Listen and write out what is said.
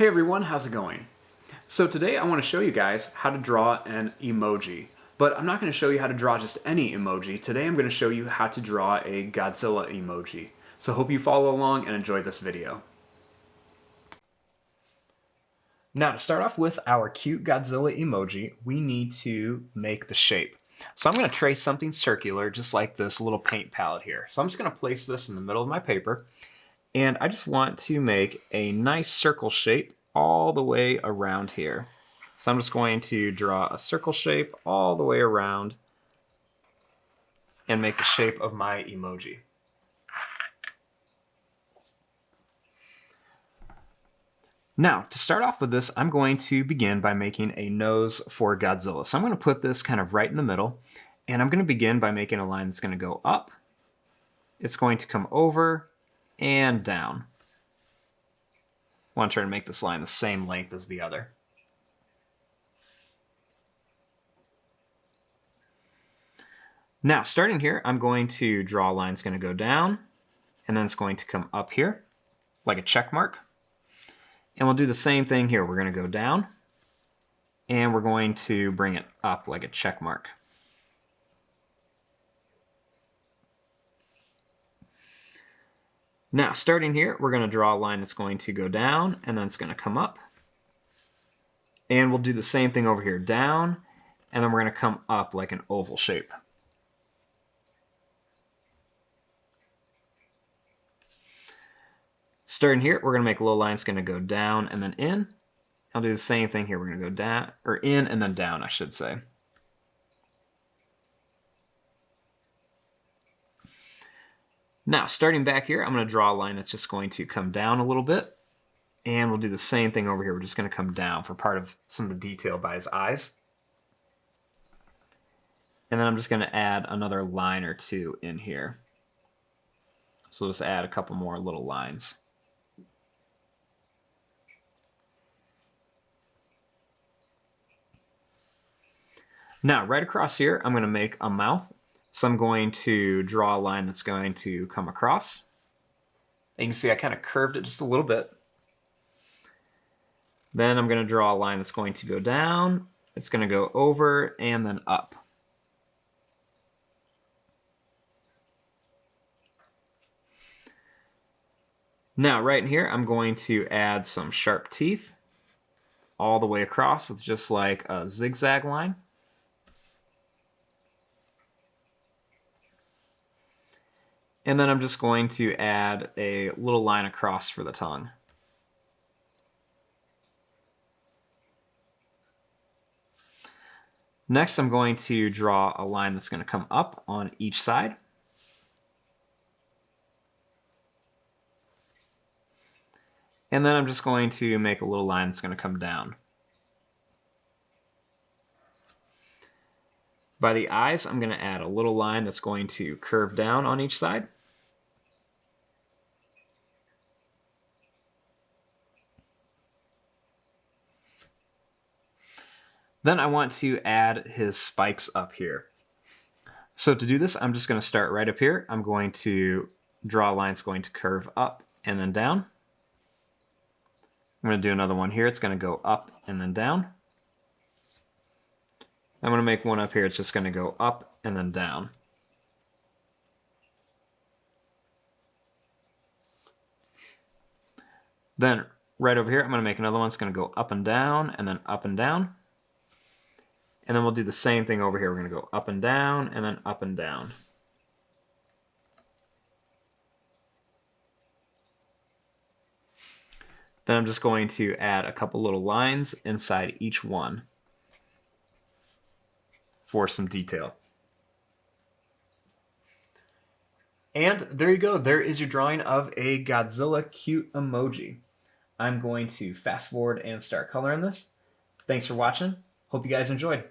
Hey everyone, how's it going? So today I want to show you guys how to draw an emoji. But I'm not going to show you how to draw just any emoji. Today I'm going to show you how to draw a Godzilla emoji. So hope you follow along and enjoy this video. Now to start off with our cute Godzilla emoji, we need to make the shape. So I'm going to trace something circular just like this little paint palette here. So I'm just going to place this in the middle of my paper. And I just want to make a nice circle shape all the way around here. So I'm just going to draw a circle shape all the way around and make the shape of my emoji. Now, to start off with this, I'm going to begin by making a nose for Godzilla. So I'm going to put this kind of right in the middle, and I'm going to begin by making a line that's going to go up. It's going to come over and down. I want to try to make this line the same length as the other. Now, starting here, I'm going to draw a line that's going to go down, and then it's going to come up here, like a check mark. And we'll do the same thing here. We're going to go down, and we're going to bring it up like a check mark. Now, starting here, we're going to draw a line that's going to go down, and then it's going to come up. And we'll do the same thing over here, down, and then we're going to come up like an oval shape. Starting here, we're going to make a little line that's going to go down and then in. I'll do the same thing here. We're going to go down, or in and then down, I should say. Now, starting back here, I'm going to draw a line that's just going to come down a little bit. And we'll do the same thing over here. We're just going to come down for part of some of the detail by his eyes. And then I'm just going to add another line or two in here. So let's add a couple more little lines. Now, right across here, I'm going to make a mouth. So I'm going to draw a line that's going to come across. And you can see I kind of curved it just a little bit. Then I'm going to draw a line that's going to go down. It's going to go over and then up. Now, right in here, I'm going to add some sharp teeth all the way across with just like a zigzag line. And then I'm just going to add a little line across for the tongue. Next, I'm going to draw a line that's going to come up on each side. And then I'm just going to make a little line that's going to come down. By the eyes, I'm going to add a little line that's going to curve down on each side. Then I want to add his spikes up here. So to do this, I'm just going to start right up here. I'm going to draw a line that's going to curve up and then down. I'm going to do another one here. It's going to go up and then down. I'm going to make one up here. It's just going to go up and then down. Then right over here, I'm going to make another one. It's going to go up and down and then up and down. And then we'll do the same thing over here. We're going to go up and down and then up and down. Then I'm just going to add a couple little lines inside each one for some detail. And there you go. There is your drawing of a Godzilla cute emoji. I'm going to fast forward and start coloring this. Thanks for watching. Hope you guys enjoyed.